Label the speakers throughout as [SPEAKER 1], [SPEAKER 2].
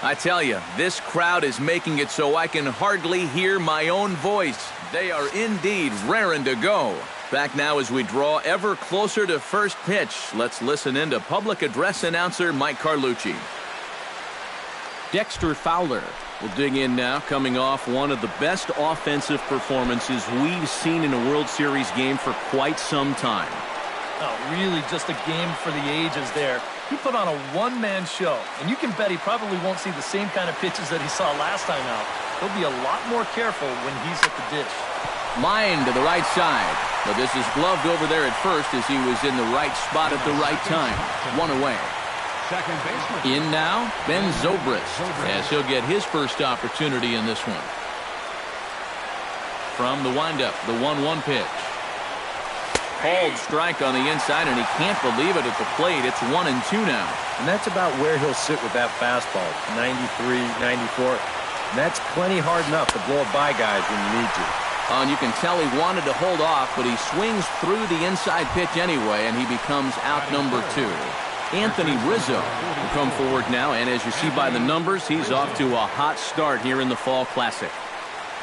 [SPEAKER 1] I tell you, this crowd is making it so I can hardly hear my own voice. They are indeed raring to go. Back now as we draw ever closer to first pitch. Let's listen in to public address announcer Mike Carlucci. Dexter Fowler will dig in now, coming off one of the best offensive performances we've seen in a World Series game for quite some time.
[SPEAKER 2] Oh, really just a game for the ages there. He put on a one-man show, and you can bet he probably won't see the same kind of pitches that he saw last time out. He'll be a lot more careful when he's at the dish.
[SPEAKER 1] Line to the right side, but this is gloved over there at first as he was in the right spot at the right time. One away.
[SPEAKER 3] Second baseman.
[SPEAKER 1] In now, Ben Zobrist, as he'll get his first opportunity in this one. From the windup, the 1-1 pitch. Called strike on the inside, and he can't believe it at the plate. It's 1-2 now.
[SPEAKER 4] And that's about where he'll sit with that fastball, 93, 94. And that's plenty hard enough to blow it by guys when you need to.
[SPEAKER 1] And you can tell he wanted to hold off, but he swings through the inside pitch anyway, and he becomes out number 2. Anthony Rizzo will come forward now, and as you see by the numbers, he's off to a hot start here in the Fall Classic.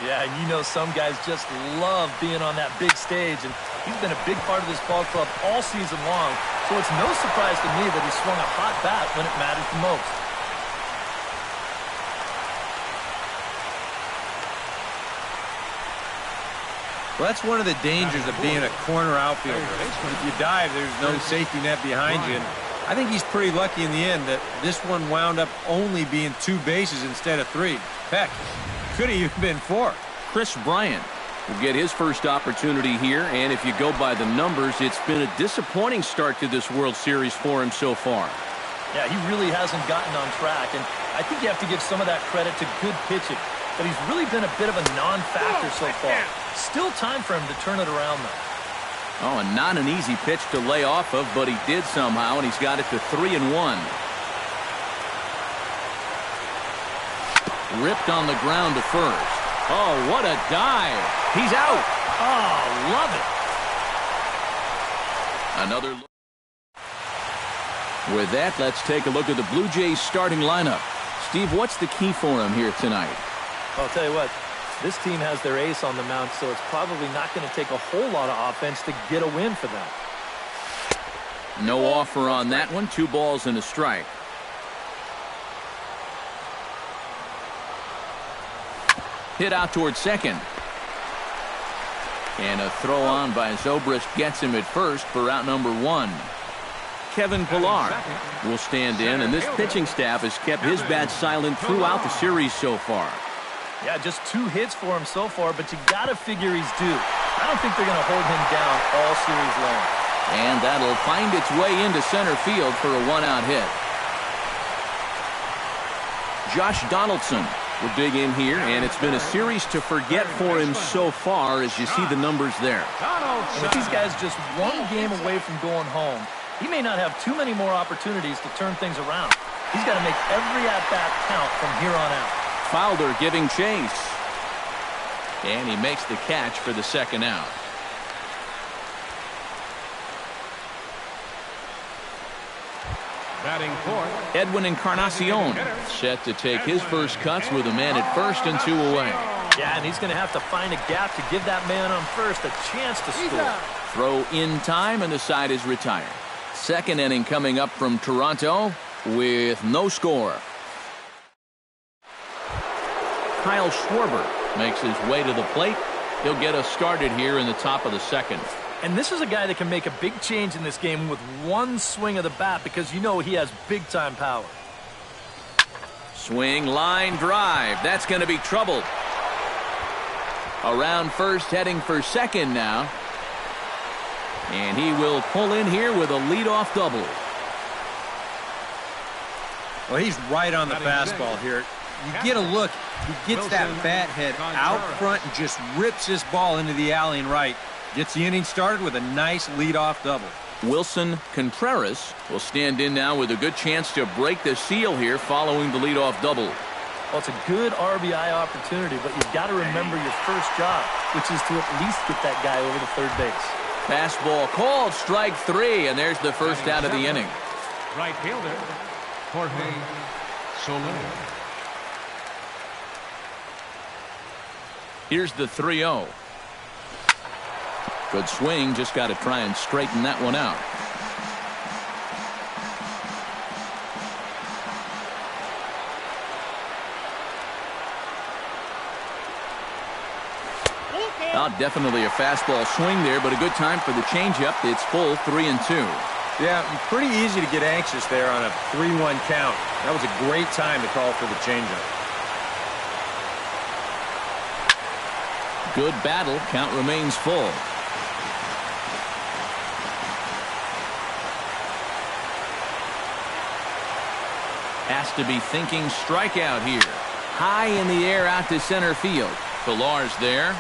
[SPEAKER 2] Yeah, you know some guys just love being on that big stage, and he's been a big part of this ball club all season long, so it's no surprise to me that he swung a hot bat when it mattered the most.
[SPEAKER 4] Well, that's one of the dangers of being a corner outfielder. If you dive, there's no safety net behind you. And I think he's pretty lucky in the end that this one wound up only being 2 bases instead of 3. Heck, could have even been 4.
[SPEAKER 1] Chris Bryant will get his first opportunity here, and if you go by the numbers, it's been a disappointing start to this World Series for him so far.
[SPEAKER 2] Yeah, he really hasn't gotten on track, and I think you have to give some of that credit to good pitching. But he's really been a bit of a non-factor so far. Still time for him to turn it around, though.
[SPEAKER 1] Oh, and not an easy pitch to lay off of, but he did somehow, and he's got it to 3-1. Ripped on the ground to first. Oh, what a dive. He's out.
[SPEAKER 2] Oh, love it.
[SPEAKER 1] Another look. With that, let's take a look at the Blue Jays starting lineup. Steve, what's the key for him here tonight?
[SPEAKER 2] I'll tell you what, this team has their ace on the mound, so it's probably not going to take a whole lot of offense to get a win for them.
[SPEAKER 1] No offer on that one. 2 balls and a strike. Hit out towards second. And a throw on by Zobrist gets him at first for out number 1. Kevin Pillar will stand in, and this pitching staff has kept his bat silent throughout the series so far.
[SPEAKER 2] Yeah, just 2 hits for him so far, but you got to figure he's due. I don't think they're going to hold him down all series long.
[SPEAKER 1] And that'll find its way into center field for a 1-out hit. Josh Donaldson will dig in here, and it's been a series to forget for him so far as you see the numbers there.
[SPEAKER 2] And with these guys just 1 game away from going home, he may not have too many more opportunities to turn things around. He's got to make every at-bat count from here on out.
[SPEAKER 1] Fowler giving chase. And he makes the catch for the 2nd out.
[SPEAKER 3] Batting fourth,
[SPEAKER 1] Edwin Encarnacion set to take his first cuts with a man at first and 2 away.
[SPEAKER 2] Yeah, and he's going to have to find a gap to give that man on first a chance to score.
[SPEAKER 1] Throw in time, and the side is retired. 2nd inning coming up from Toronto with no score. Kyle Schwarber makes his way to the plate. He'll get us started here in the top of the 2nd.
[SPEAKER 2] And this is a guy that can make a big change in this game with 1 swing of the bat because you know he has big-time power.
[SPEAKER 1] Swing, line, drive. That's going to be trouble. Around first, heading for second now. And he will pull in here with a leadoff double.
[SPEAKER 4] Well, he's right on the fastball here. You get a look. He gets that bat head out front and just rips this ball into the alley and right. Gets the inning started with a nice leadoff double.
[SPEAKER 1] Wilson Contreras will stand in now with a good chance to break the seal here following the leadoff double.
[SPEAKER 2] Well, it's a good RBI opportunity, but you've got to remember your first job, which is to at least get that guy over to third base.
[SPEAKER 1] Fastball called, strike 3, and there's the first out of the inning.
[SPEAKER 3] right fielder, Jorge Soler.
[SPEAKER 1] Here's the 3-0. Good swing, just got to try and straighten that one out. Oh, definitely a fastball swing there, but a good time for the changeup. It's full 3-2.
[SPEAKER 4] Yeah, pretty easy to get anxious there on a 3-1 count. That was a great time to call for the changeup.
[SPEAKER 1] Good battle. Count remains full. Has to be thinking strikeout here. High in the air out to center field. FOWLER's there.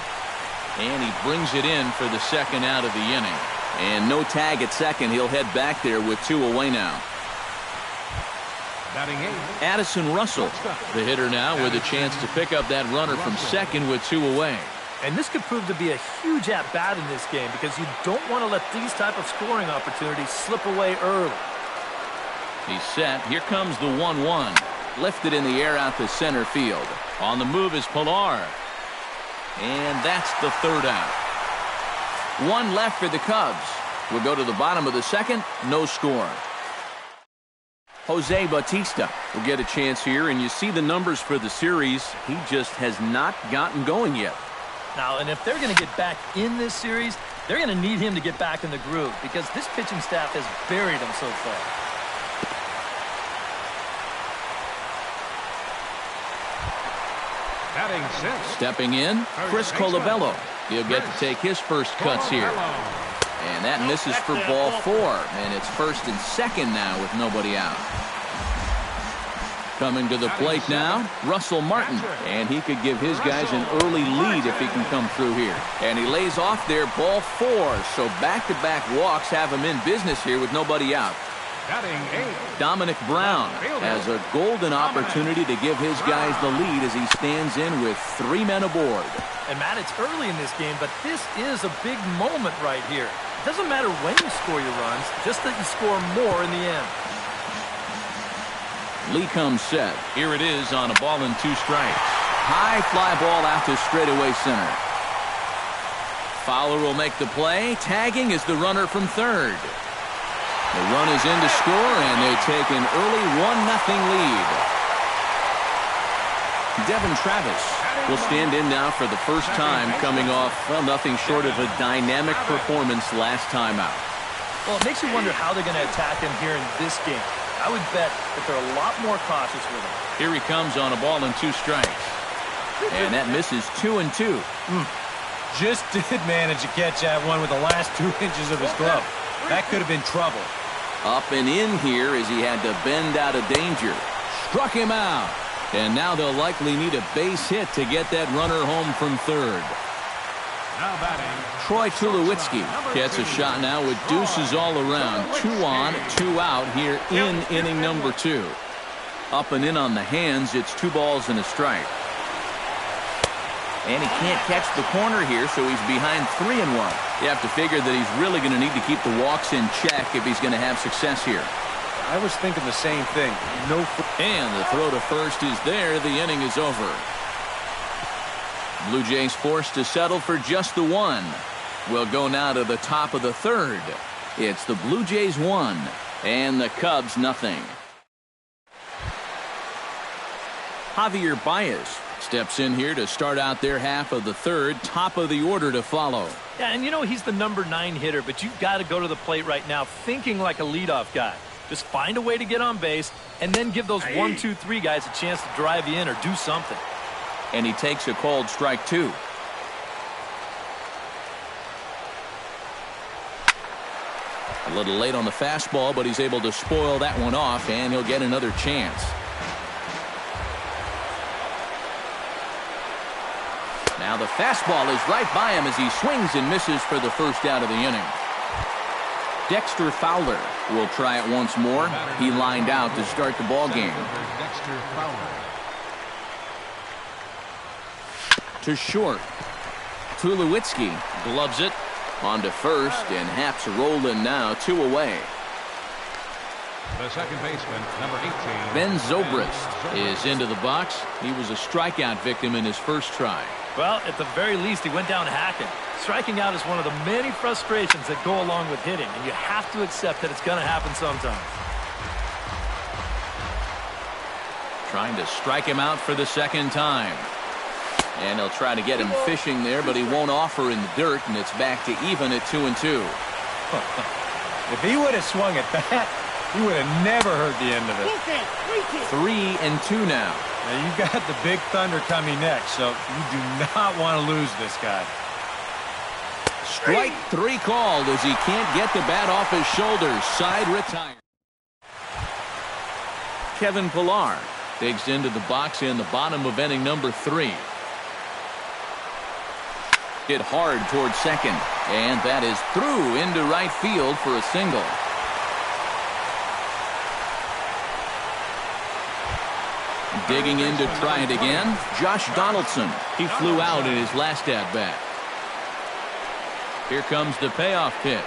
[SPEAKER 1] And he brings it in for the second out of the inning. And no tag at second. He'll head back there with 2 away now.
[SPEAKER 3] Batting 8.
[SPEAKER 1] Addison Russell, the hitter now, with a chance to pick up that runner from second with 2 away.
[SPEAKER 2] And this could prove to be a huge at-bat in this game because you don't want to let these type of scoring opportunities slip away early.
[SPEAKER 1] He's set. Here comes the 1-1. Lifted in the air out to center field. On the move is FOWLER. And that's the third out. 1 left for the Cubs. We'll go to the bottom of the second. No score. Jose Bautista will get a chance here, and you see the numbers for the series. He just has not gotten going yet.
[SPEAKER 2] Now, and if they're going to get back in this series, they're going to need him to get back in the groove because this pitching staff has buried him so far.
[SPEAKER 3] Batting 6.
[SPEAKER 1] Stepping in, Chris Colabello. He'll get to take his first cuts here. And that misses for ball 4. And it's first and second now with nobody out. Coming to the plate now, Russell Martin. And he could give his guys an early lead if he can come through here. And he lays off there, ball 4. So back-to-back walks have him in business here with nobody out.
[SPEAKER 3] Batting 8.
[SPEAKER 1] Dominic Brown has a golden opportunity to give his guys the lead as he stands in with 3 men aboard.
[SPEAKER 2] And Matt, it's early in this game, but this is a big moment right here. It doesn't matter when you score your runs, just that you score more in the end.
[SPEAKER 1] Lee comes set. Here it is on a ball and 2 strikes. High fly ball out to straightaway center. Fowler will make the play. Tagging is the runner from third. The run is in to score, and they take an early 1-0 lead. Devin Travis will stand in now for the first time, coming off, well, nothing short of a dynamic performance last time out.
[SPEAKER 2] Well, it makes you wonder how they're going to attack him here in this game. I would bet that they're a lot more cautious with him.
[SPEAKER 1] Here he comes on a ball and 2 strikes. And that misses 2-2.
[SPEAKER 4] Just did manage to catch that one with the last 2 inches of his glove. That could have been trouble.
[SPEAKER 1] Up and in here as he had to bend out of danger. Struck him out. And now they'll likely need a base hit to get that runner home from third.
[SPEAKER 3] Now batting.
[SPEAKER 1] Troy Tulowitzki gets a shot now with deuces all around. 2 on, 2 out here in inning number 2. Up and in on the hands. It's 2 balls and a strike. And he can't catch the corner here, so he's behind 3-1. You have to figure that he's really going to need to keep the walks in check if he's going to have success here.
[SPEAKER 4] I was thinking the same thing.
[SPEAKER 1] And the throw to first is there. The inning is over. Blue Jays forced to settle for just the 1. We'll go now to the top of the third. It's the Blue Jays 1 and the Cubs nothing. Javier Baez steps in here to start out their half of the third. Top of the order to follow.
[SPEAKER 2] Yeah, and you know he's the number 9 hitter, but you've got to go to the plate right now thinking like a leadoff guy. Just find a way to get on base and then give those 1, 2, 3 guys a chance to drive you in or do something.
[SPEAKER 1] And he takes a called strike 2. A little late on the fastball, but he's able to spoil that one off, and he'll get another chance. Now the fastball is right by him as he swings and misses for the first out of the inning. Dexter Fowler will try it once more. He lined out to start the ball game.
[SPEAKER 3] Dexter Fowler.
[SPEAKER 1] To short. Tulowitzki gloves it on to first, and Haps rolling now, 2 away.
[SPEAKER 3] The second baseman, number 18.
[SPEAKER 1] Ben Zobrist is into the box. He was a strikeout victim in his first try.
[SPEAKER 2] Well, at the very least, he went down hacking. Striking out is one of the many frustrations that go along with hitting, and you have to accept that it's going to happen sometimes.
[SPEAKER 1] Trying to strike him out for the second time. And he'll try to get him fishing there, but he won't offer in the dirt, and it's back to even at 2-2.
[SPEAKER 4] If he would have swung at that, he would have never heard the end of it.
[SPEAKER 1] 3-2 now.
[SPEAKER 4] Now, you got the big thunder coming next, so you do not want to lose this guy.
[SPEAKER 1] Strike 3 called as he can't get the bat off his shoulders. Side retired. Kevin Pillar digs into the box in the bottom of inning number 3. Hit hard towards second, and that is through into right field for a single. Digging in to try it again, Josh Donaldson. He flew out in his last at-bat. Here comes the payoff pitch.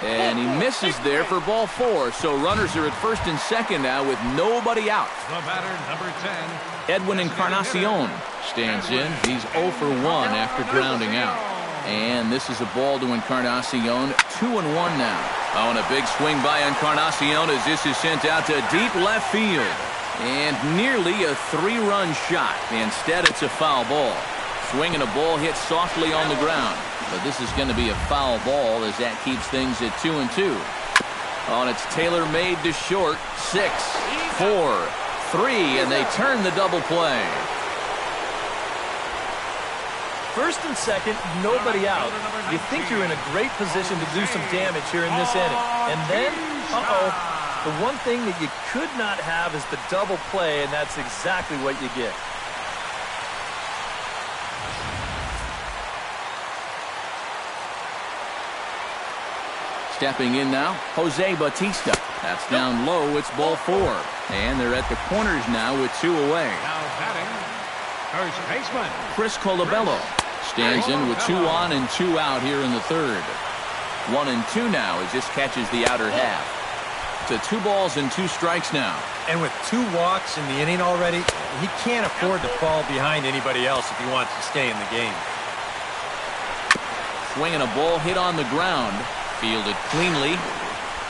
[SPEAKER 1] And he misses there for ball 4, so runners are at first and second now with nobody out.
[SPEAKER 3] The batter, number 10.
[SPEAKER 1] Edwin Encarnacion stands in. He's 0 for 1 after grounding out. And this is a ball to Encarnacion. 2-1 now. Oh, and a big swing by Encarnacion as this is sent out to deep left field. And nearly a 3-run shot. Instead, it's a foul ball. Swinging a ball hit softly on the ground. But this is going to be a foul ball as that keeps things at 2-2. On it's Taylor made to short. 6, 4, 3, and they turn the double play.
[SPEAKER 2] First and second, nobody out. You think you're in a great position to do some damage here in this inning. And then, the one thing that you could not have is the double play, and that's exactly what you get.
[SPEAKER 1] Stepping in now, Jose Bautista. That's down low. It's ball 4. And they're at the corners now with 2 away.
[SPEAKER 3] Now batting, first baseman
[SPEAKER 1] Chris Colabello stands in with 2 on and 2 out here in the third. 1-2 now as this catches the outer half. To 2 balls and 2 strikes now.
[SPEAKER 4] And with 2 walks in the inning already, he can't afford to fall behind anybody else if he wants to stay in the game.
[SPEAKER 1] Swinging a ball hit on the ground. Fielded cleanly.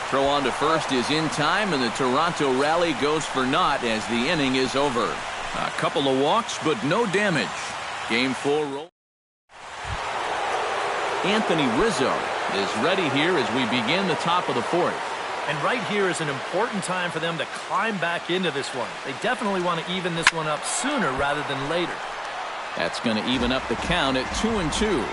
[SPEAKER 1] Throw on to first is in time, and the Toronto rally goes for naught as the inning is over. A couple of walks, but no damage. Game 4 roll. Anthony Rizzo is ready here as we begin the top of the 4th.
[SPEAKER 2] And right here is an important time for them to climb back into this one. They definitely want to even this one up sooner rather than later.
[SPEAKER 1] That's going to even up the count at 2-2.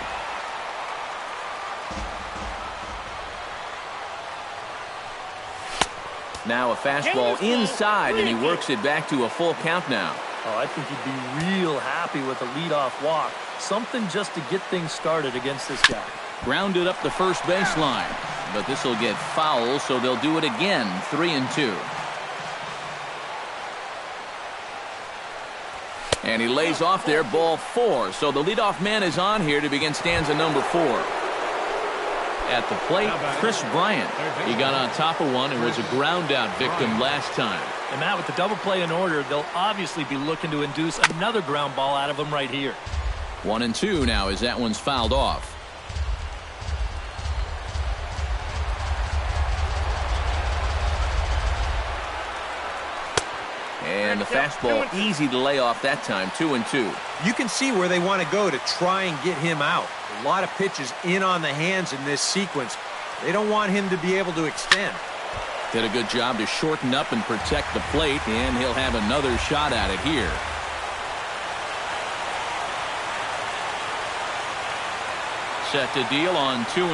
[SPEAKER 1] Now a fastball inside, and he works it back to a full count now.
[SPEAKER 2] Oh, I think he'd be real happy with a leadoff walk. Something just to get things started against this guy.
[SPEAKER 1] Grounded up the first baseline, but this will get foul, so they'll do it again. 3-2. And he lays off there, ball 4. So the leadoff man is on here to begin stanza number 4. At the plate, Chris Bryant. He got on top of one and was a ground-out victim last time.
[SPEAKER 2] And Matt, with the double play in order, they'll obviously be looking to induce another ground ball out of him right here.
[SPEAKER 1] 1-2 now as that one's fouled off. And the fastball easy to lay off that time. 2-2.
[SPEAKER 4] You can see where they want to go to try and get him out. A lot of pitches in on the hands in this sequence. They don't want him to be able to extend.
[SPEAKER 1] Did a good job to shorten up and protect the plate, and he'll have another shot at it here. Set to deal on 2-2.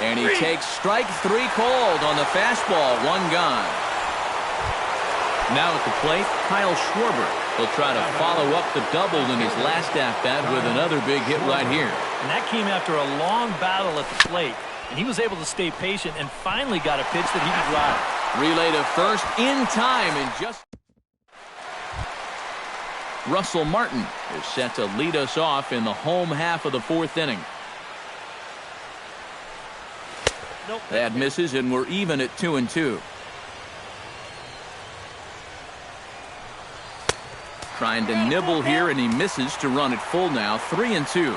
[SPEAKER 1] And he takes strike 3 called on the fastball. 1 gone. Now at the plate, Kyle Schwarber. He'll try to follow up the double in his last at-bat with another big hit right here.
[SPEAKER 2] And that came after a long battle at the plate. And he was able to stay patient and finally got a pitch that he could ride.
[SPEAKER 1] Relay to first in time and just... Russell Martin is set to lead us off in the home half of the 4th inning. That misses, and we're even at 2-2. Trying to nibble here, and he misses to run it full now. 3-2.
[SPEAKER 4] You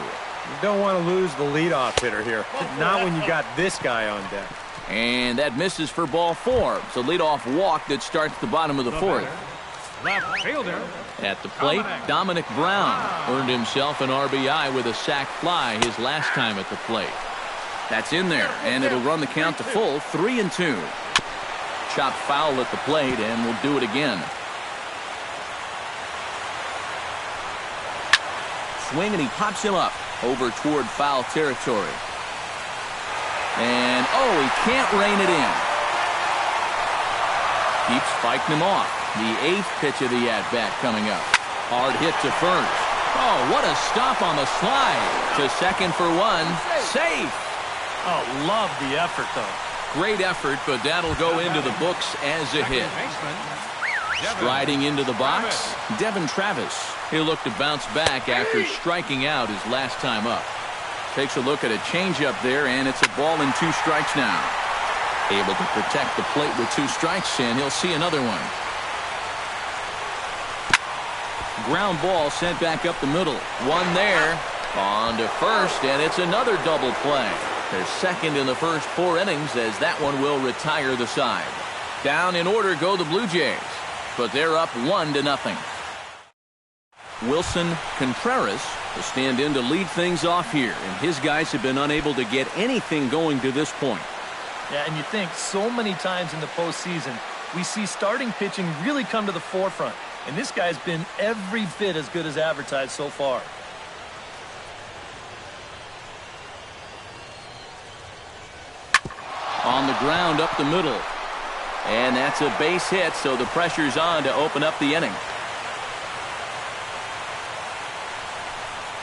[SPEAKER 4] don't want to lose the leadoff hitter here. Not when you got this guy on deck.
[SPEAKER 1] And that misses for ball 4. It's a leadoff walk that starts the bottom of the 4th.
[SPEAKER 3] Left fielder.
[SPEAKER 1] At the plate, Domonic Brown earned himself an RBI with a sac fly his last time at the plate. That's in there, and it'll run the count to full. 3-2. Chopped foul at the plate, and we'll do it again. Swing, and he pops him up over toward foul territory. And, oh, he can't rein it in. Keeps fighting him off. The 8th pitch of the at-bat coming up. Hard hit to first. Oh, what a stop on the slide. To second for 1. Safe.
[SPEAKER 2] Oh, love the effort, though.
[SPEAKER 1] Great effort, but that'll go into the books as a hit. Striding into the box, Devin Travis. He'll look to bounce back after striking out his last time up. Takes a look at a changeup there, and it's a ball and 2 strikes now. Able to protect the plate with 2 strikes, and he'll see another one. Ground ball sent back up the middle. One there. On to first, and it's another double play. They're second in the first 4 innings, as that one will retire the side. Down in order go the Blue Jays, but they're up 1-0. Wilson Contreras will stand in to lead things off here, and his guys have been unable to get anything going to this point.
[SPEAKER 2] Yeah, and you think so many times in the postseason, we see starting pitching really come to the forefront, and this guy's been every bit as good as advertised so far.
[SPEAKER 1] On the ground up the middle, and that's a base hit, so the pressure's on to open up the inning.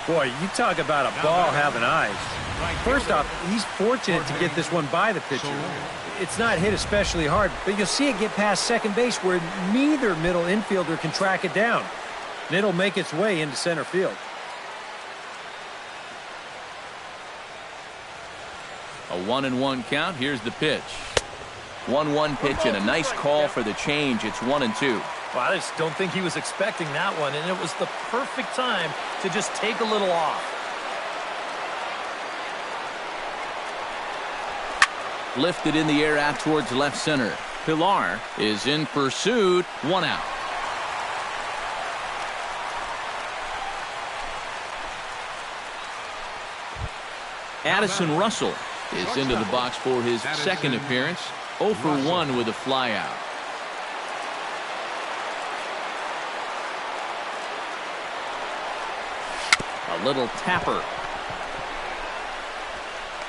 [SPEAKER 4] Boy, you talk about a ball having eyes. First off, he's fortunate to get this one by the pitcher. It's not hit especially hard, but you'll see it get past second base where neither middle infielder can track it down. And it'll make its way into center field.
[SPEAKER 1] A 1-1 count. Here's the pitch. 1-1 pitch and a nice call for the change. It's 1-2.
[SPEAKER 2] Well, I just don't think he was expecting that one, and it was the perfect time to just take a little off.
[SPEAKER 1] Lifted in the air out towards left center. Pilar is in pursuit. 1 out. Addison Russell is into the box for his second appearance. 0 for 1 with a flyout. A little tapper.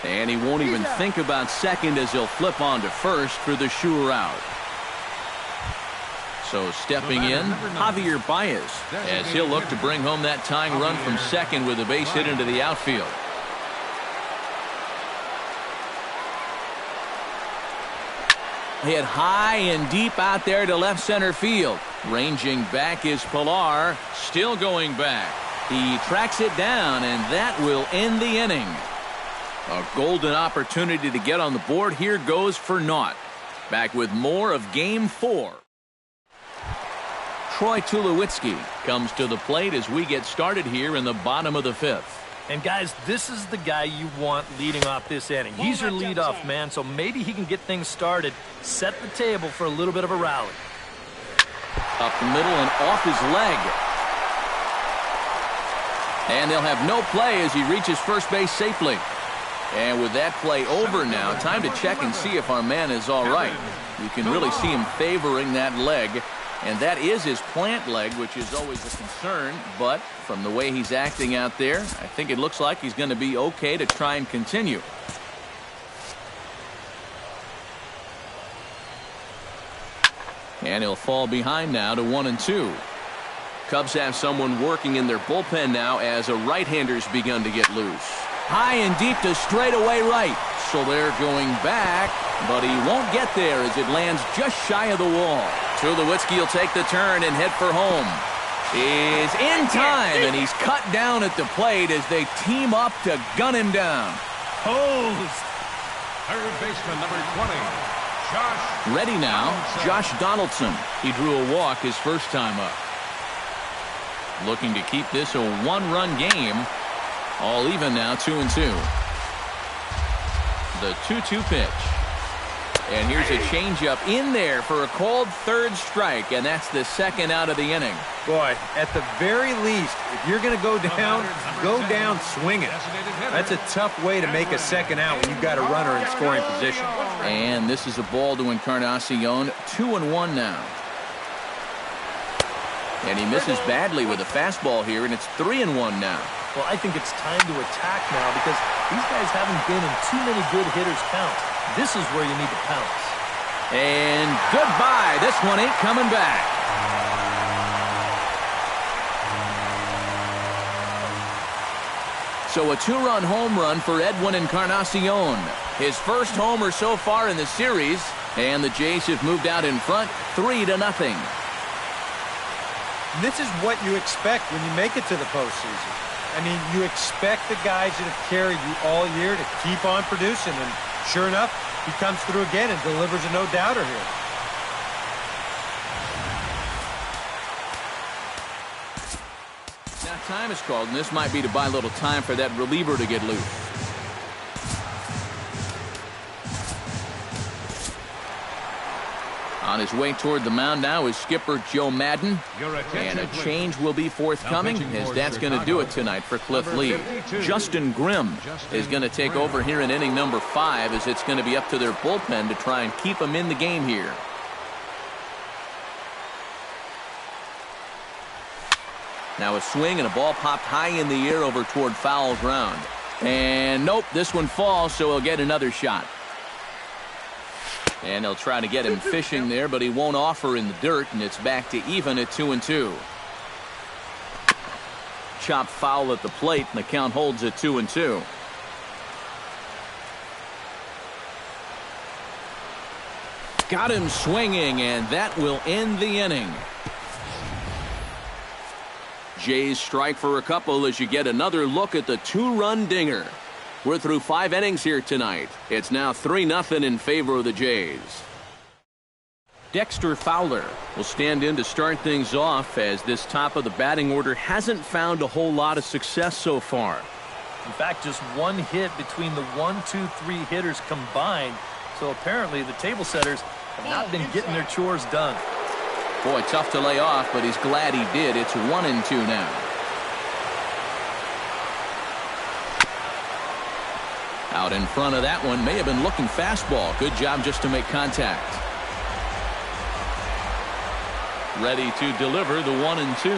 [SPEAKER 1] And he won't even think about second as he'll flip on to first for the sure out. So stepping in, Javier Baez, as he'll look to bring home that tying run from second with a base hit into the outfield. Hit high and deep out there to left center field. Ranging back is Pilar, still going back. He tracks it down, and that will end the inning. A golden opportunity to get on the board here goes for naught. Back with more of Game 4. Troy Tulowitzki comes to the plate as we get started here in the bottom of the 5th.
[SPEAKER 2] And guys, this is the guy you want leading off this inning. He's your leadoff man, so maybe he can get things started, set the table for a little bit of a rally.
[SPEAKER 1] Up the middle and off his leg. And they'll have no play as he reaches first base safely. And with that play over now, time to check and see if our man is all right. You can really see him favoring that leg. And that is his plant leg, which is always a concern. But from the way he's acting out there, I think it looks like he's going to be okay to try and continue. And he'll fall behind now to 1-2. Cubs have someone working in their bullpen now as a right-hander's begun to get loose. High and deep to straightaway right. So they're going back, but he won't get there as it lands just shy of the wall. Tulowitzki will take the turn and head for home. Is in time, and he's cut down at the plate as they team up to gun him down.
[SPEAKER 2] Posed.
[SPEAKER 3] Third baseman, number 20, Josh.
[SPEAKER 1] Ready now, Josh Donaldson. He drew a walk his first time up. looking to keep this a one-run game. All even now, 2-2. The 2-2 pitch. And here's a changeup in there for a called third strike, and that's the second out of the inning.
[SPEAKER 4] Boy, at the very least, if you're going to go down swinging. That's a tough way to make a second out when you've got a runner in scoring position.
[SPEAKER 1] And this is a ball to Encarnacion, 2-1 now. And he misses badly with a fastball here, and it's 3-1 now.
[SPEAKER 2] Well, I think it's time to attack now because these guys haven't been in too many good hitters' counts. This is where you need to pounce.
[SPEAKER 1] And goodbye. This one ain't coming back. So a two-run home run for Edwin Encarnacion. His first homer so far in the series, and the Jays have moved out in front 3-0.
[SPEAKER 4] This is what you expect when you make it to the postseason. I mean, you expect the guys that have carried you all year to keep on producing, and sure enough, he comes through again and delivers a no-doubter here.
[SPEAKER 1] Now time is called, and this might be to buy a little time for that reliever to get loose. On his way toward the mound now is skipper Joe Madden. And a change will be forthcoming, as that's going to do it tonight for Cliff Lee. Justin Grimm is going to take over here in inning number 5, as it's going to be up to their bullpen to try and keep them in the game here. Now a swing and a ball popped high in the air over toward foul ground. And nope, this one falls, so he'll get another shot. And they'll try to get him fishing there, but he won't offer in the dirt, and it's back to even at 2-2. Chop foul at the plate, and the count holds at 2-2. Got him swinging, and that will end the inning. Jays strike for a couple as you get another look at the two-run dinger. We're through 5 innings here tonight. It's now 3-0 in favor of the Jays. Dexter Fowler will stand in to start things off, as this top of the batting order hasn't found a whole lot of success so far.
[SPEAKER 2] In fact, just one hit between the 1, 2, 3 hitters combined. So apparently the table setters have not been getting their chores done.
[SPEAKER 1] Boy, tough to lay off, but he's glad he did. It's 1-2 now. Out in front of that one, may have been looking fastball. Good job just to make contact. Ready to deliver the 1-2.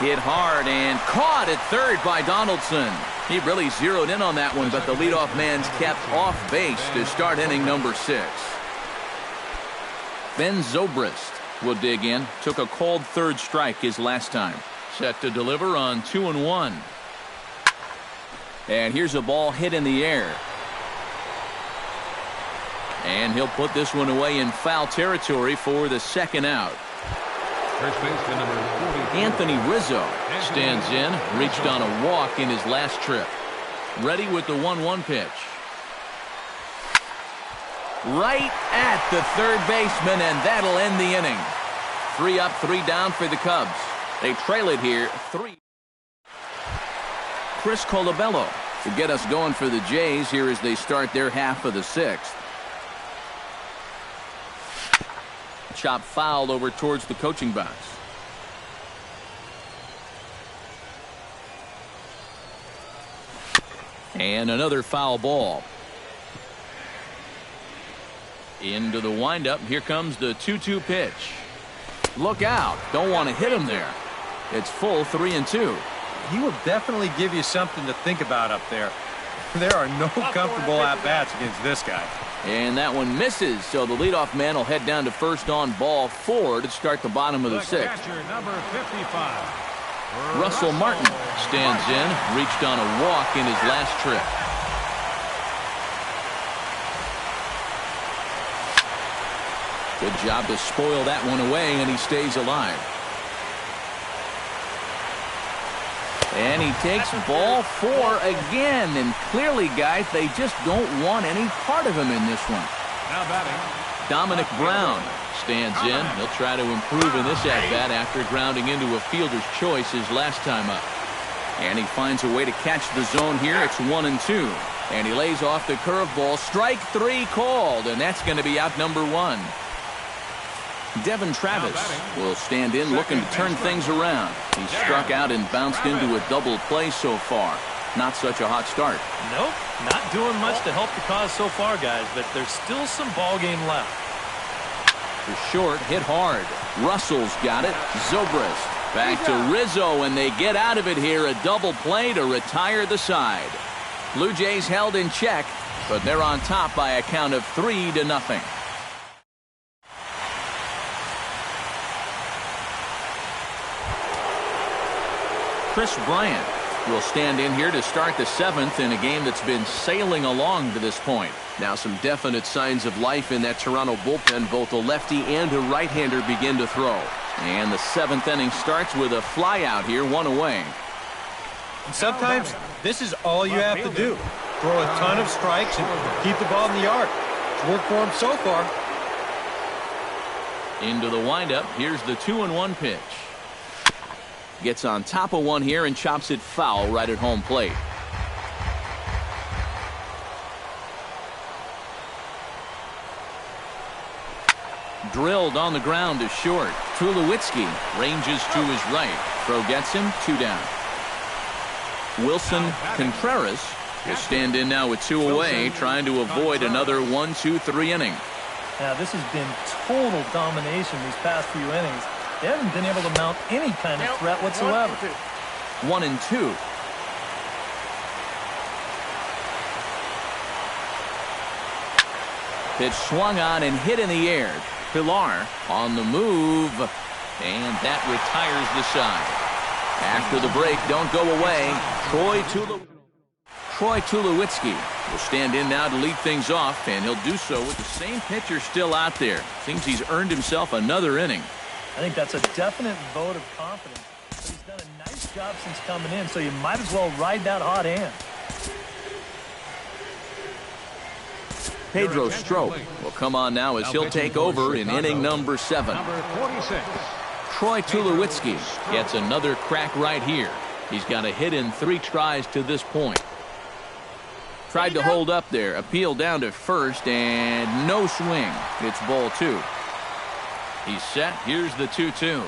[SPEAKER 1] Hit hard and caught at third by Donaldson. He really zeroed in on that one, but the leadoff man's kept off base to start inning number 6. Ben Zobrist will dig in. Took a called third strike his last time. Set to deliver on 2-1. And here's a ball hit in the air. And he'll put this one away in foul territory for the second out.
[SPEAKER 3] First baseman number 44.
[SPEAKER 1] Anthony Rizzo stands in, reached on a walk in his last trip. Ready with the 1-1 pitch. Right at the third baseman, and that'll end the inning. 3 up, 3 down for the Cubs. They trail it here 3. Chris Colabello to get us going for the Jays here as they start their half of the 6th. Chop foul over towards the coaching box. And another foul ball. Into the windup. Here comes the 2-2 pitch. Look out. Don't want to hit him there. It's full 3-2.
[SPEAKER 4] He will definitely give you something to think about up there. There are no comfortable at-bats against this guy.
[SPEAKER 1] And that one misses, so the leadoff man will head down to first on ball 4 to start the bottom of the 6th.
[SPEAKER 3] Catcher number 55.
[SPEAKER 1] Russell Martin stands in, reached on a walk in his last trip. Good job to spoil that one away, and he stays alive. And he takes ball 4 again. And clearly, guys, they just don't want any part of him in this one.
[SPEAKER 3] Now batting,
[SPEAKER 1] Dominic Brown stands in. He'll try to improve in this at-bat after grounding into a fielder's choice his last time up. And he finds a way to catch the zone here. It's 1-2. And he lays off the curveball. Strike 3 called, and that's going to be out number 1. Devin Travis will stand in looking to turn things around. He struck out and bounced into a double play so far. Not such a hot start.
[SPEAKER 2] Nope, not doing much to help the cause so far, guys, but there's still some ball game left.
[SPEAKER 1] The short hit hard. Russell's got it. Zobrist back to Rizzo, and they get out of it here. A double play to retire the side. Blue Jays held in check, but they're on top by a count of 3-0. Chris Bryant will stand in here to start the 7th in a game that's been sailing along to this point. Now some definite signs of life in that Toronto bullpen. Both a lefty and a right-hander begin to throw. And the 7th inning starts with a fly out here, 1 away.
[SPEAKER 4] And sometimes this is all you have to do. Throw a ton of strikes and keep the ball in the yard. It's worked for him so far.
[SPEAKER 1] Into the windup. Here's the 2-1 pitch. Gets on top of one here and chops it foul right at home plate. Drilled on the ground to short. Tulowitzki ranges to his right. Throw gets him, 2 down. Wilson Contreras will stand in now with 2 away, trying to avoid another 1-2-3 inning.
[SPEAKER 2] Now, this has been total domination these past few innings. They haven't been able to mount any kind of threat whatsoever.
[SPEAKER 1] 1-2. Pitch swung on and hit in the air. Pilar on the move, and that retires the side. After the break, don't go away. Troy Tulowitzki will stand in now to lead things off, and he'll do so with the same pitcher still out there. Seems he's earned himself another inning.
[SPEAKER 2] I think that's a definite vote of confidence. But he's done a nice job since coming in, so you might as well ride that hot hand.
[SPEAKER 1] Pedro Strop will come on now as he'll take over in inning number 7.
[SPEAKER 3] Number 46.
[SPEAKER 1] Troy Tulowitzki gets another crack right here. He's got a hit in 3 tries to this point. Tried to hold up there. Appeal down to first, and no swing. It's ball 2. He's set. Here's the 2-2.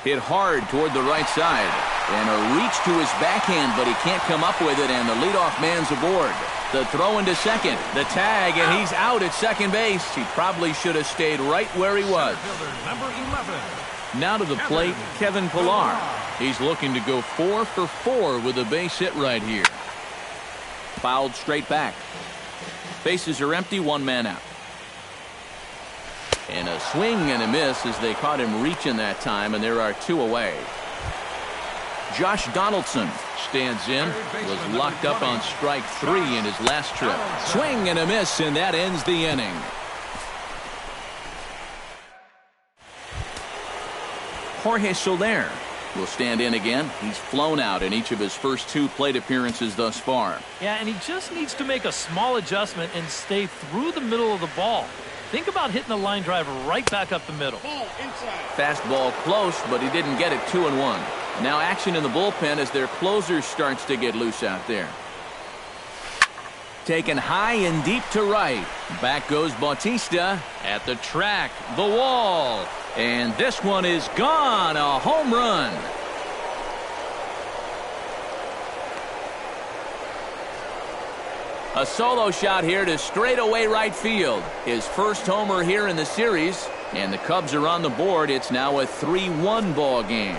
[SPEAKER 1] Hit hard toward the right side. And a reach to his backhand, but he can't come up with it, and the leadoff man's aboard. The throw into second. The tag, and he's out at second base. He probably should have stayed right where he was.
[SPEAKER 3] Number 11.
[SPEAKER 1] Now to the plate, Kevin Pilar. He's looking to go 4 for 4 with a base hit right here. Fouled straight back. Bases are empty, 1 man out. And a swing and a miss as they caught him reaching that time, and there are 2 away. Josh Donaldson stands in, was locked up on strike 3 in his last trip. Swing and a miss, and that ends the inning. Jorge Soler will stand in again. He's flown out in each of his first 2 plate appearances thus far.
[SPEAKER 2] Yeah, and he just needs to make a small adjustment and stay through the middle of the ball. Think about hitting a line drive right back up the middle.
[SPEAKER 1] Fastball close, but he didn't get it. 2-1. Now action in the bullpen as their closer starts to get loose out there. Taken high and deep to right. Back goes Bautista at the track, the wall. And this one is gone. A home run. A solo shot here to straightaway right field. His first homer here in the series. And the Cubs are on the board. It's now a 3-1 ball game.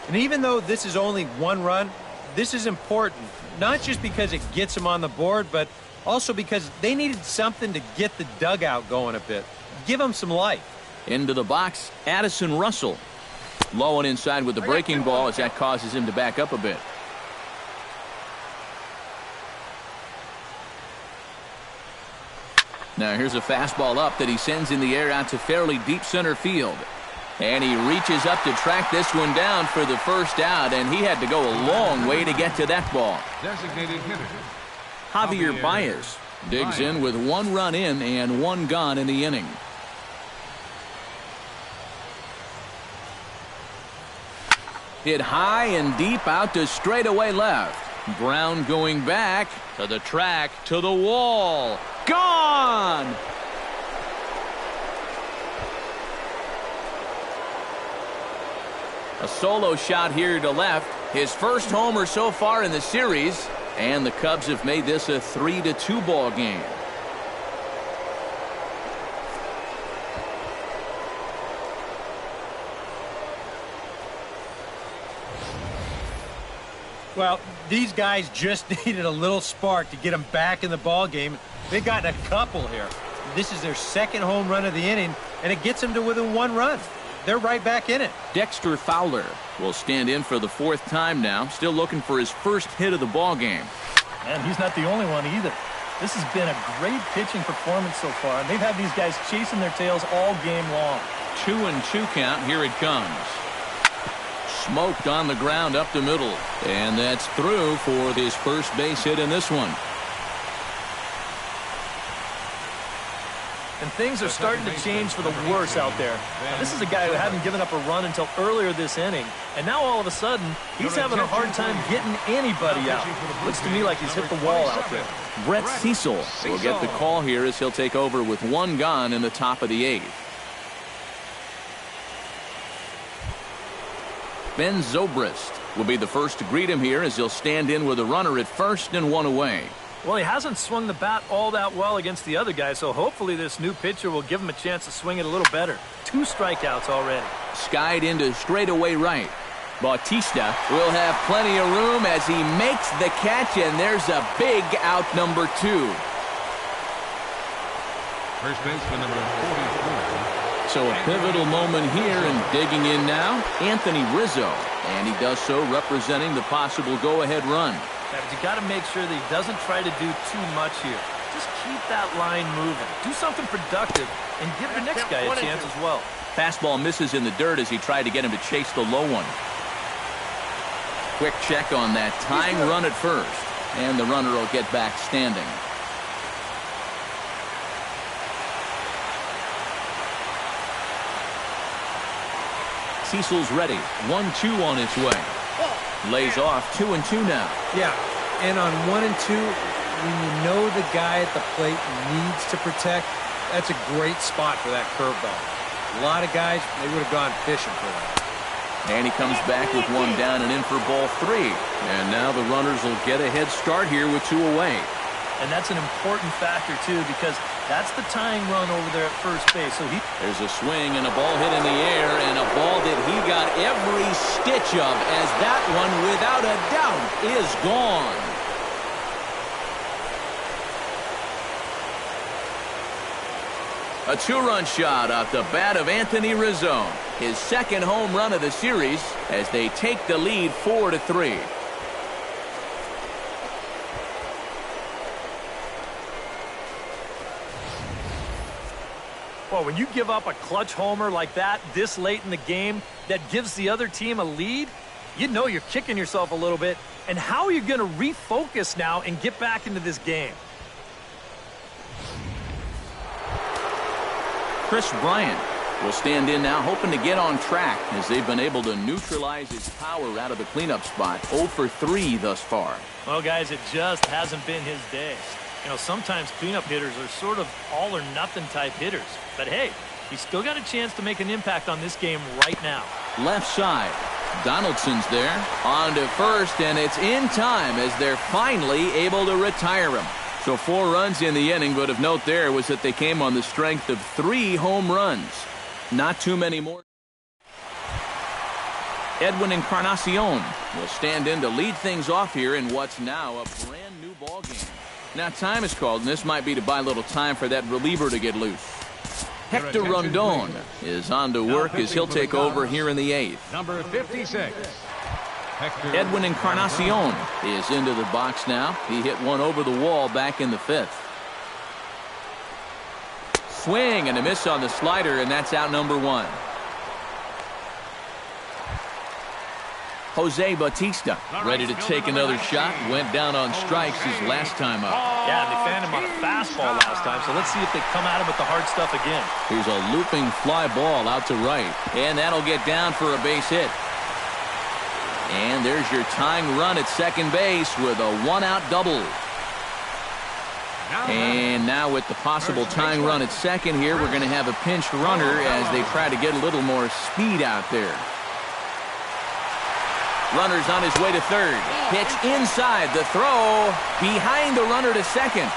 [SPEAKER 4] And even though this is only 1 run, this is important. Not just because it gets them on the board, but also because they needed something to get the dugout going a bit. Give them some life.
[SPEAKER 1] Into the box, Addison Russell. Low and inside with the breaking ball as that causes him to back up a bit. Now here's a fastball up that he sends in the air out to fairly deep center field. And he reaches up to track this one down for the first out, and he had to go a long way to get to that ball.
[SPEAKER 3] Designated hitter.
[SPEAKER 1] Javier Baez digs in with 1 run in and 1 gone in the inning. Hit high and deep out to straightaway left. Brown going back to the track, to the wall. Gone! A solo shot here to left. His first homer so far in the series. And the Cubs have made this a 3-2 ball game.
[SPEAKER 4] Well, these guys just needed a little spark to get them back in the ball game. They've gotten a couple here. This is their second home run of the inning, and it gets them to within 1 run. They're right back in it.
[SPEAKER 1] Dexter Fowler will stand in for the 4th time now, still looking for his first hit of the ball game.
[SPEAKER 2] And he's not the only one either. This has been a great pitching performance so far, and they've had these guys chasing their tails all game long.
[SPEAKER 1] 2-2 count. Here it comes. Smoked on the ground up the middle. And that's through for his first base hit in this one.
[SPEAKER 2] And things are starting to change for the worse out there. Now, this is a guy who hadn't given up a run until earlier this inning. And now all of a sudden, he's having a hard time getting anybody out. Looks to me like he's hit the wall out there.
[SPEAKER 1] Brett Cecil will get the call here as he'll take over with 1 gone in the top of the 8th. Ben Zobrist will be the first to greet him here as he'll stand in with a runner at first and 1 away.
[SPEAKER 2] Well, he hasn't swung the bat all that well against the other guy, so hopefully this new pitcher will give him a chance to swing it a little better. 2 strikeouts already.
[SPEAKER 1] Skied into straightaway right. Bautista will have plenty of room as he makes the catch, and there's a big out, number 2.
[SPEAKER 3] First baseman number 44.
[SPEAKER 1] So a pivotal moment here, and digging in now, Anthony Rizzo. And he does so representing the possible go-ahead run.
[SPEAKER 2] Yeah, but you got to make sure that he doesn't try to do too much here. Just keep that line moving. Do something productive and give the next guy a chance as well.
[SPEAKER 1] Fastball misses in the dirt as he tried to get him to chase the low one. Quick check on that tying run at first. And the runner will get back standing. Cecil's ready. 1-2 on its way. Lays off 2-2 now.
[SPEAKER 4] Yeah, and on 1 and 2, when you know the guy at the plate needs to protect, that's a great spot for that curveball. A lot of guys, they would have gone fishing for that.
[SPEAKER 1] And he comes back with 1 down and in for ball 3. And now the runners will get a head start here with 2 away.
[SPEAKER 2] And that's an important factor, too, because that's the tying run over there at first base. So
[SPEAKER 1] there's a swing and a ball hit in the air, and a ball that he got every stitch of, as that one, without a doubt, is gone. A 2-run shot off the bat of Anthony Rizzo. His second home run of the series as they take the lead 4-3.
[SPEAKER 2] Well, when you give up a clutch homer like that this late in the game that gives the other team a lead, you know you're kicking yourself a little bit. And how are you going to refocus now and get back into this game?
[SPEAKER 1] Chris Bryant will stand in now, hoping to get on track as they've been able to neutralize his power out of the cleanup spot. 0 for 3 thus far.
[SPEAKER 2] Well, guys, it just hasn't been his day. You know, sometimes cleanup hitters are sort of all-or-nothing type hitters. But, hey, he's still got a chance to make an impact on this game right now.
[SPEAKER 1] Left side. Donaldson's there. On to first, and it's in time as they're finally able to retire him. So 4 runs in the inning, but of note there was that they came on the strength of 3 home runs. Not too many more. Edwin Encarnacion will stand in to lead things off here in what's now a brand new ball game. Now time is called, and this might be to buy a little time for that reliever to get loose. Hector Rondon is on to work as he'll take over here in the 8th.
[SPEAKER 3] Number 56.
[SPEAKER 1] Edwin Encarnacion is into the box now. He hit one over the wall back in the 5th. Swing and a miss on the slider, and that's out number 1. Jose Bautista, ready to take another shot. Went down on strikes his last time up.
[SPEAKER 2] Yeah, they fanned him on a fastball last time, so let's see if they come at him with the hard stuff again.
[SPEAKER 1] Here's a looping fly ball out to right, and that'll get down for a base hit. And there's your tying run at second base with a one-out double. And now with the possible tying run at second here, we're going to have a pinch runner as they try to get a little more speed out there. Runner's on his way to third. Pitch inside. The throw behind the runner to second.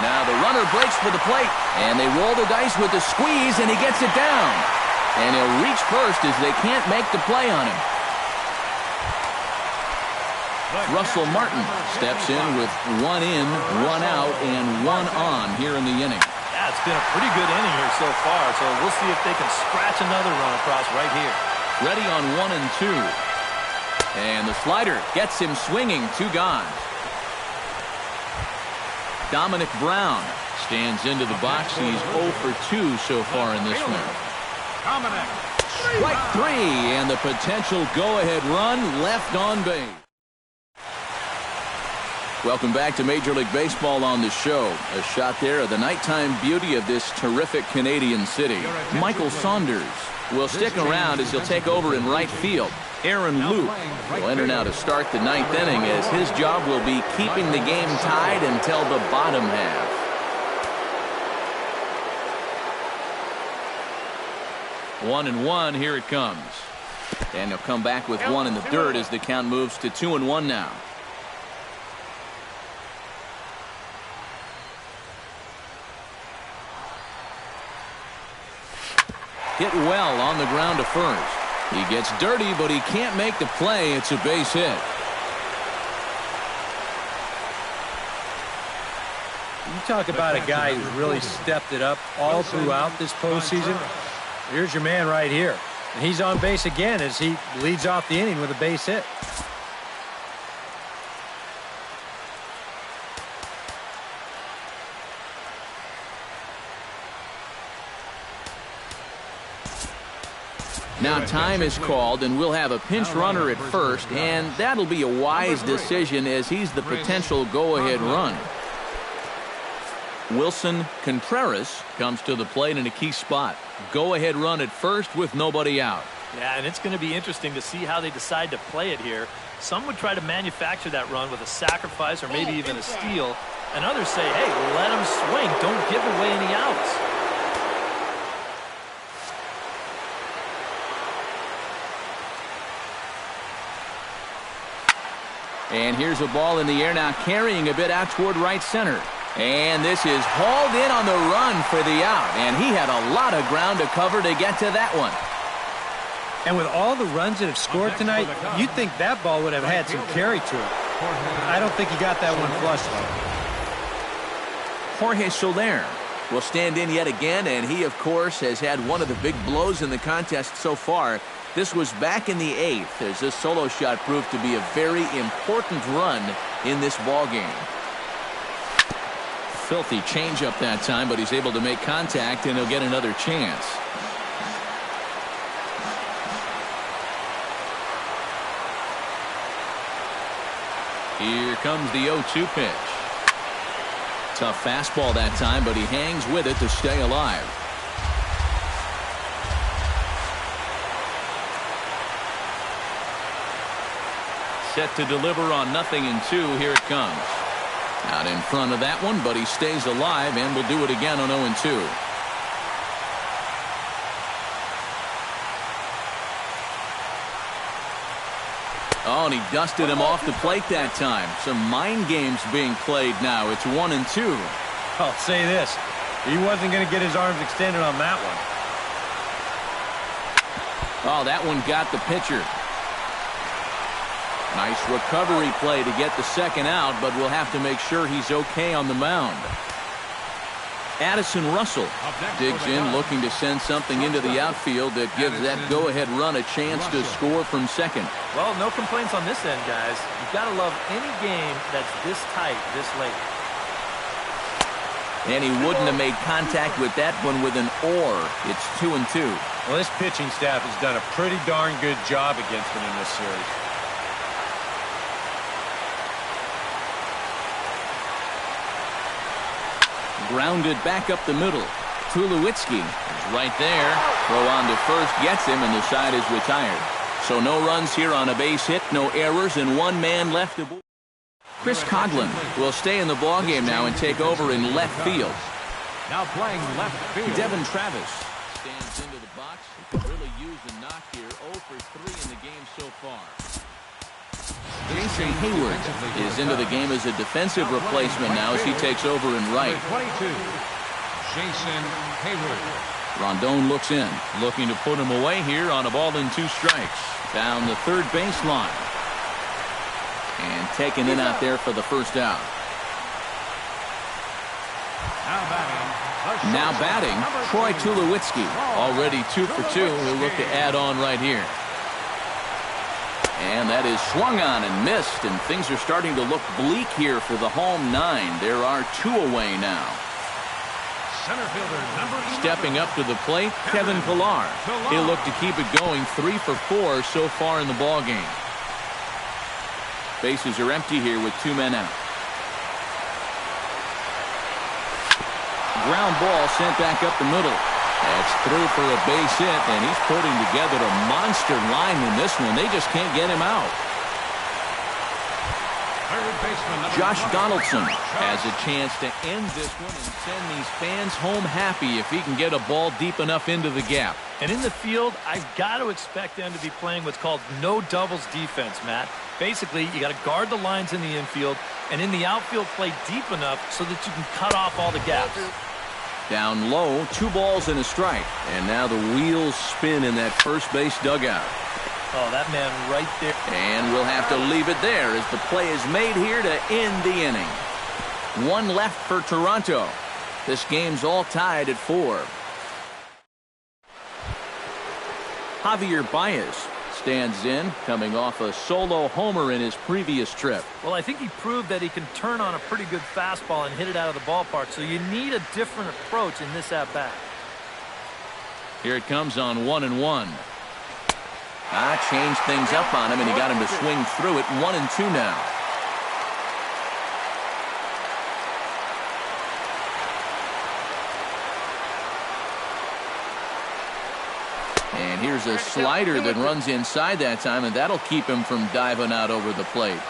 [SPEAKER 1] Now the runner breaks for the plate, and they roll the dice with the squeeze, and he gets it down. And he'll reach first as they can't make the play on him. Russell Martin steps in with one in, one out, and one on here in the inning.
[SPEAKER 2] Yeah, it's been a pretty good inning here so far, so we'll see if they can scratch another run across right here.
[SPEAKER 1] Ready on 1-2. And the slider gets him swinging, 2 gone. Dominic Brown stands into the box. He's 0 for 2 so far in this one. Strike 3, and the potential go-ahead run left on base. Welcome back to Major League Baseball on the show. A shot there of the nighttime beauty of this terrific Canadian city. Michael Saunders will stick around as he'll take over in right field. Aaron Luke will enter now to start the 9th inning as his job will be keeping the game tied until the bottom half. One and one, here it comes. And he'll come back with one in the dirt as the count moves to 2-1 now. Hit well on the ground to first. He gets dirty, but he can't make the play. It's a base hit.
[SPEAKER 4] You talk about a guy who's really stepped it up all throughout this postseason. Here's your man right here. And he's on base again as he leads off the inning with a base hit.
[SPEAKER 1] Now time is called, and we'll have a pinch runner at first, and that'll be a wise decision as he's the potential go-ahead run. Wilson Contreras comes to the plate in a key spot. Go-ahead run at first with nobody out.
[SPEAKER 2] Yeah, and it's going to be interesting to see how they decide to play it here. Some would try to manufacture that run with a sacrifice or maybe even a steal, and others say, hey, let him swing. Don't give away any outs.
[SPEAKER 1] And here's a ball in the air now, carrying a bit out toward right center. And this is hauled in on the run for the out. And he had a lot of ground to cover to get to that one.
[SPEAKER 4] And with all the runs that have scored tonight, you'd think that ball would have had some carry to it. I don't think he got that one flush, though.
[SPEAKER 1] Jorge Soler will stand in yet again, and he, of course, has had one of the big blows in the contest so far. This was back in the 8th as this solo shot proved to be a very important run in this ball game. Filthy changeup that time, but he's able to make contact, and he'll get another chance. Here comes the 0-2 pitch. Tough fastball that time, but he hangs with it to stay alive. Set to deliver on 0-2. Here it comes. Out in front of that one, but he stays alive and will do it again on 0-2. Oh, and he dusted him off the plate that time. Some mind games being played now. It's 1-2.
[SPEAKER 4] I'll say this. He wasn't going to get his arms extended on that one.
[SPEAKER 1] Oh, that one got the pitcher. Nice recovery play to get the second out, but we'll have to make sure he's okay on the mound. Addison Russell digs in, looking to send something into the outfield that gives that go-ahead run a chance to score from second.
[SPEAKER 2] Well, no complaints on this end, guys. You've got to love any game that's this tight, this late.
[SPEAKER 1] And he wouldn't have made contact with that one with an or. It's 2-2.
[SPEAKER 4] Well, this pitching staff has done a pretty darn good job against him in this series.
[SPEAKER 1] Grounded back up the middle. Tulowitzki is right there. Throw on to first gets him, and the side is retired. So no runs here on a base hit, no errors, and one man left to board. Chris Coughlin will stay in the ballgame now and take over in left field.
[SPEAKER 3] Now playing left field.
[SPEAKER 1] Devin Travis stands into the box. He could really use a knock here. 0 for 3 in the game so far. Jason Hayward is into the game as a defensive replacement now as he takes over in right.
[SPEAKER 3] 22. Jason Hayward.
[SPEAKER 1] Rondon looks in, looking to put him away here on a ball and 2 strikes. Down the third baseline. And taken in out there for the first out. Now batting, Troy Tulowitzki. Already 2 for 2. He'll look to add on right here. And that is swung on and missed, and things are starting to look bleak here for the home 9. There are 2 away now.
[SPEAKER 3] Center fielder number 11.
[SPEAKER 1] Stepping up to the plate, Kevin Pillar. He'll look to keep it going. 3 for 4 so far in the ball game. Bases are empty here with 2 men out. Ground ball sent back up the middle. That's through for a base hit, and he's putting together a monster line in this one. They just can't get him out. Josh Donaldson has a chance to end this one and send these fans home happy if he can get a ball deep enough into the gap.
[SPEAKER 2] And in the field, I've got to expect them to be playing what's called no doubles defense, Matt. Basically, you got to guard the lines in the infield, and in the outfield, play deep enough so that you can cut off all the gaps.
[SPEAKER 1] Down low, 2 balls and a strike. And now the wheels spin in that first base dugout.
[SPEAKER 2] Oh, that man right there.
[SPEAKER 1] And we'll have to leave it there as the play is made here to end the inning. 1 left for Toronto. This game's all tied at 4. Javier Baez stands in, coming off a solo homer in his previous trip.
[SPEAKER 2] Well, I think he proved that he can turn on a pretty good fastball and hit it out of the ballpark, so you need a different approach in this at-bat.
[SPEAKER 1] Here it comes on 1-1. Changed things up on him, and he got him to swing through it. 1-2 now. And here's a slider that runs inside that time, and that'll keep him from diving out over the plate.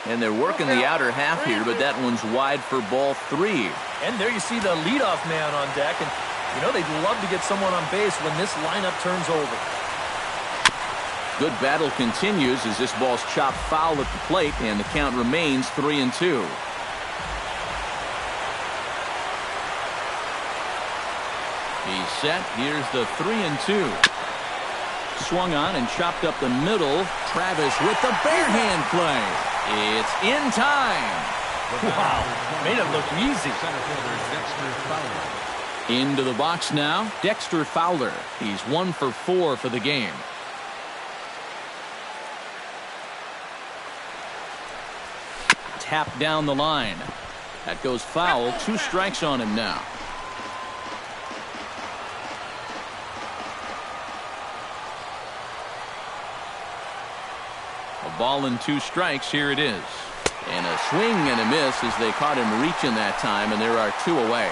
[SPEAKER 1] And they're working the outer half here, but that one's wide for ball 3.
[SPEAKER 2] And there you see the leadoff man on deck, and you know they'd love to get someone on base when this lineup turns over.
[SPEAKER 1] Good battle continues as this ball's chopped foul at the plate, and the count remains 3-2. He's set. Here's the 3-2. Swung on and chopped up the middle. Travis with the bare hand play. It's in time.
[SPEAKER 2] Wow, made it look easy.
[SPEAKER 1] Into the box now, Dexter Fowler. He's 1 for 4 for the game. Tap down the line. That goes foul. 2 strikes on him now. A ball and 2 strikes. Here it is. And a swing and a miss as they caught him reaching that time, and there are 2 away.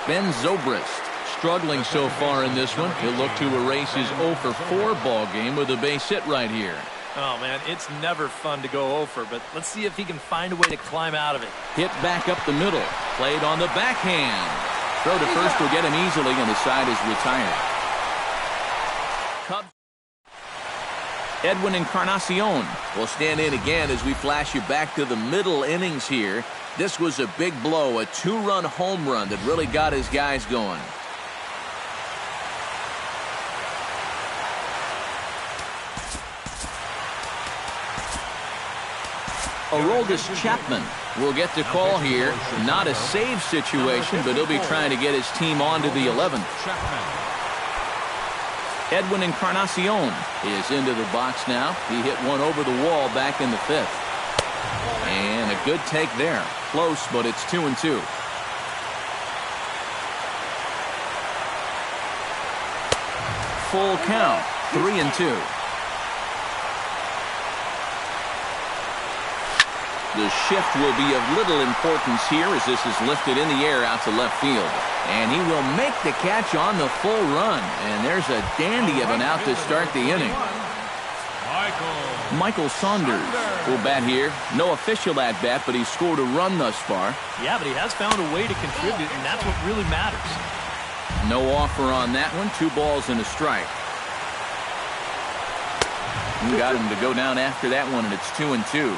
[SPEAKER 1] Ben Zobrist struggling so far in this one. He'll look to erase his 0 for 4 ball game with a base hit right here.
[SPEAKER 2] Oh, man, it's never fun to go over, but let's see if he can find a way to climb out of it.
[SPEAKER 1] Hit back up the middle. Played on the backhand. Throw to first will get him easily, and the side is retired. Cubs. Edwin Encarnacion will stand in again as we flash you back to the middle innings here. This was a big blow, a 2-run home run that really got his guys going. Aroldis Chapman will get the call here. Not a save situation, but he'll be trying to get his team on to the 11th. Edwin Encarnacion is into the box now. He hit one over the wall back in the 5th. And a good take there. Close, but it's 2-2. Full count, 3-2. The shift will be of little importance here as this is lifted in the air out to left field. And he will make the catch on the full run. And there's a dandy of an out to start the inning. Michael Saunders will bat here. No official at bat, but he's scored a run thus far.
[SPEAKER 2] Yeah, but he has found a way to contribute, and that's what really matters.
[SPEAKER 1] No offer on that one. 2 balls and a strike. You got him to go down after that one, and it's 2-2.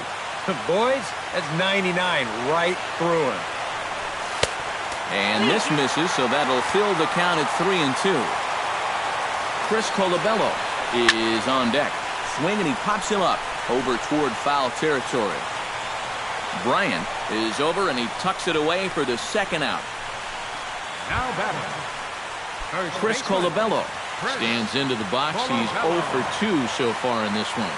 [SPEAKER 4] Boys, that's 99 right through him.
[SPEAKER 1] And this misses, so that'll fill the count at 3-2. Chris Colabello is on deck. Swing, and he pops him up over toward foul territory. Bryant is over, and he tucks it away for the second out.
[SPEAKER 3] Now batting,
[SPEAKER 1] Chris Colabello stands into the box. He's 0 for 2 so far in this one.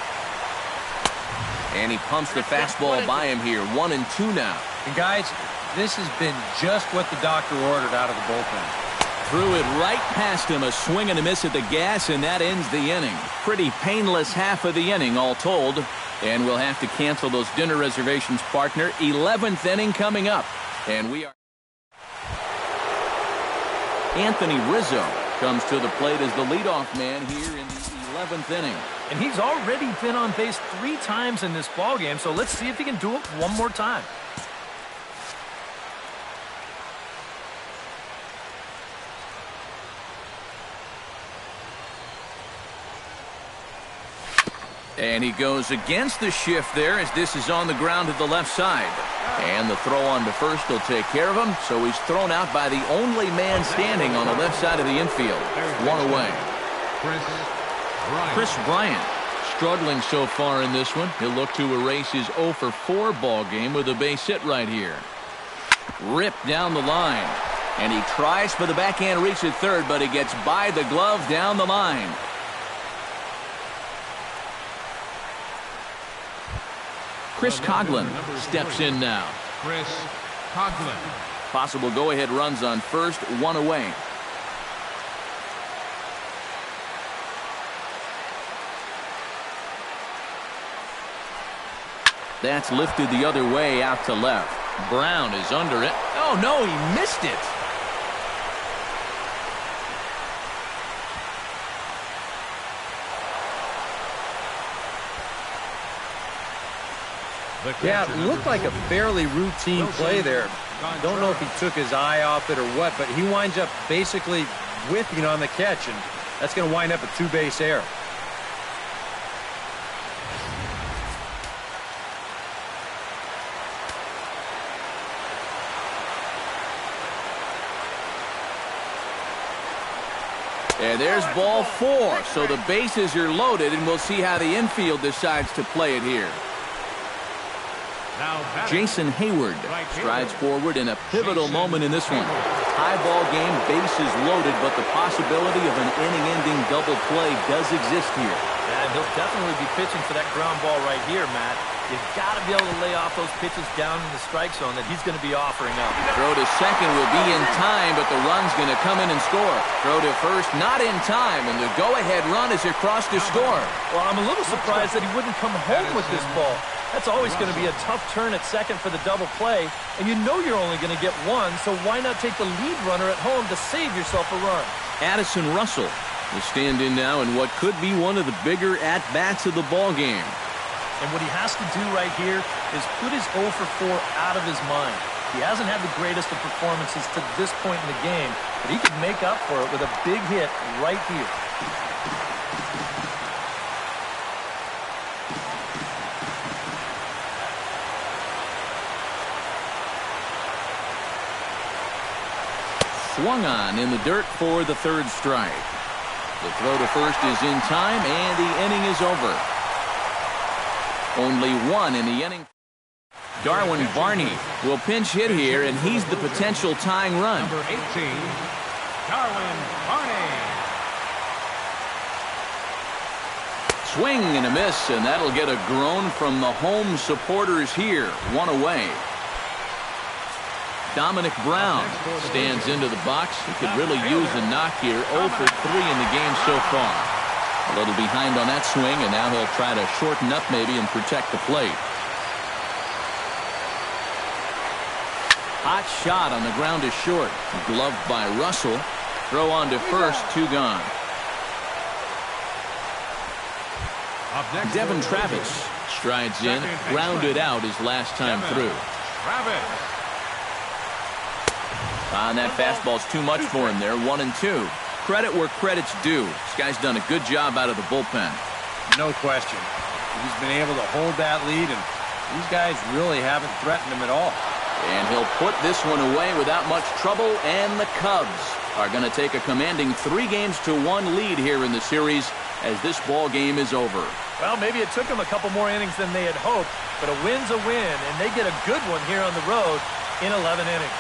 [SPEAKER 1] And he pumps the fastball by him here. 1-2 now.
[SPEAKER 4] And guys, this has been just what the doctor ordered out of the bullpen.
[SPEAKER 1] Threw it right past him. A swing and a miss at the gas, and that ends the inning. Pretty painless half of the inning, all told. And we'll have to cancel those dinner reservations, partner. 11th inning coming up. And we are... Anthony Rizzo comes to the plate as the leadoff man here in the 11th inning.
[SPEAKER 2] And he's already been on base 3 times in this ballgame, so let's see if he can do it one more time.
[SPEAKER 1] And he goes against the shift there as this is on the ground to the left side. And the throw on to first will take care of him, so he's thrown out by the only man standing on the left side of the infield. 1 away. Chris Bryant struggling so far in this one. He'll look to erase his 0 for 4 ball game with a base hit right here. Ripped down the line. And he tries for the backhand reach at third, but he gets by the glove down the line. Chris Coughlin steps in now.
[SPEAKER 3] Chris Coughlin.
[SPEAKER 1] Possible go-ahead runs on first, 1 away. That's lifted the other way out to left. Brown is under it. Oh, no, he missed it.
[SPEAKER 4] Yeah, it looked like a fairly routine play there. Don't know if he took his eye off it or what, but he winds up basically whiffing on the catch, and that's going to wind up a 2-base error.
[SPEAKER 1] And there's ball 4, so the bases are loaded, and we'll see how the infield decides to play it here. Jason Hayward strides forward in a pivotal moment in this one. High ball game, bases loaded, but the possibility of an inning-ending double play does exist here.
[SPEAKER 2] And he'll definitely be pitching for that ground ball right here, Matt. You've got to be able to lay off those pitches down in the strike zone that he's going to be offering up.
[SPEAKER 1] Throw to second will be in time, but the run's going to come in and score. Throw to first, not in time, and the go-ahead run is across to score.
[SPEAKER 2] Well, I'm a little surprised that he wouldn't come home with this ball. That's always going to be a tough turn at second for the double play, and you know you're only going to get one, so why not take the lead runner at home to save yourself a run?
[SPEAKER 1] Addison Russell will stand in now in what could be one of the bigger at-bats of the ball game.
[SPEAKER 2] And what he has to do right here is put his 0 for 4 out of his mind. He hasn't had the greatest of performances to this point in the game, but he could make up for it with a big hit right here.
[SPEAKER 1] Swung on in the dirt for the 3rd strike. The throw to first is in time, and the inning is over. Only 1 in the inning. Darwin Barney will pinch hit here, and he's the potential tying run.
[SPEAKER 3] Number 18, Darwin Barney.
[SPEAKER 1] Swing and a miss, and that'll get a groan from the home supporters here. One away. Dominic Brown stands into the box. He could really use a knock here. 0 for 3 in the game so far. A little behind on that swing, and now he'll try to shorten up maybe and protect the plate. Hot shot on the ground is short. Gloved by Russell. Throw on to first, 2 gone. Devin Travis strides in, grounded out his last time through. And that fastball's too much for him there. 1 and 2. Credit where credit's due. This guy's done a good job out of the bullpen.
[SPEAKER 4] No question. He's been able to hold that lead, and these guys really haven't threatened him at all.
[SPEAKER 1] And he'll put this one away without much trouble, and the Cubs are going to take a commanding 3-1 lead here in the series as this ball game is over.
[SPEAKER 2] Well, maybe it took them a couple more innings than they had hoped, but a win's a win, and they get a good one here on the road in 11 innings.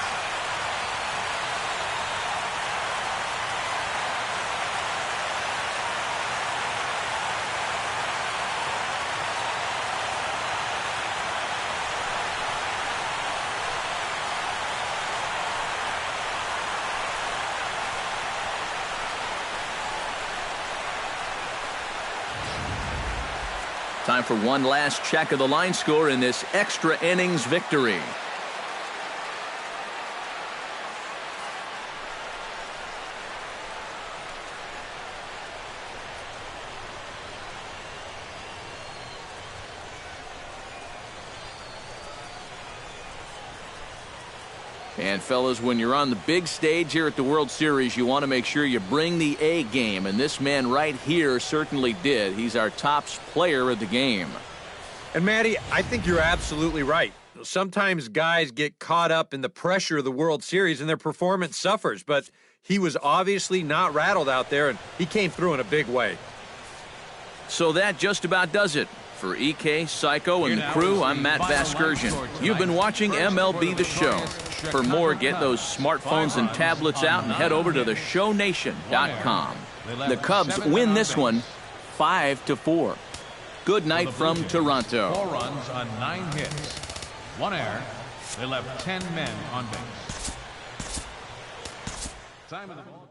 [SPEAKER 1] Time for one last check of the line score in this extra innings victory. And fellas, when you're on the big stage here at the World Series, you want to make sure you bring the A game, and this man right here certainly did. He's our top player of the game.
[SPEAKER 4] And Matty, I think you're absolutely right. Sometimes guys get caught up in the pressure of the World Series and their performance suffers, but he was obviously not rattled out there, and he came through in a big way.
[SPEAKER 1] So that just about does it. For EK, Psycho, and the crew, I'm Matt Vasgersian. You've been watching MLB The Show. For more, get those smartphones and tablets out and head over to theshownation.com. The Cubs win this one 5-4. Good night from Toronto.
[SPEAKER 3] 4 runs on 9 hits. 1 error. They left 10 men on base. Time of the ball.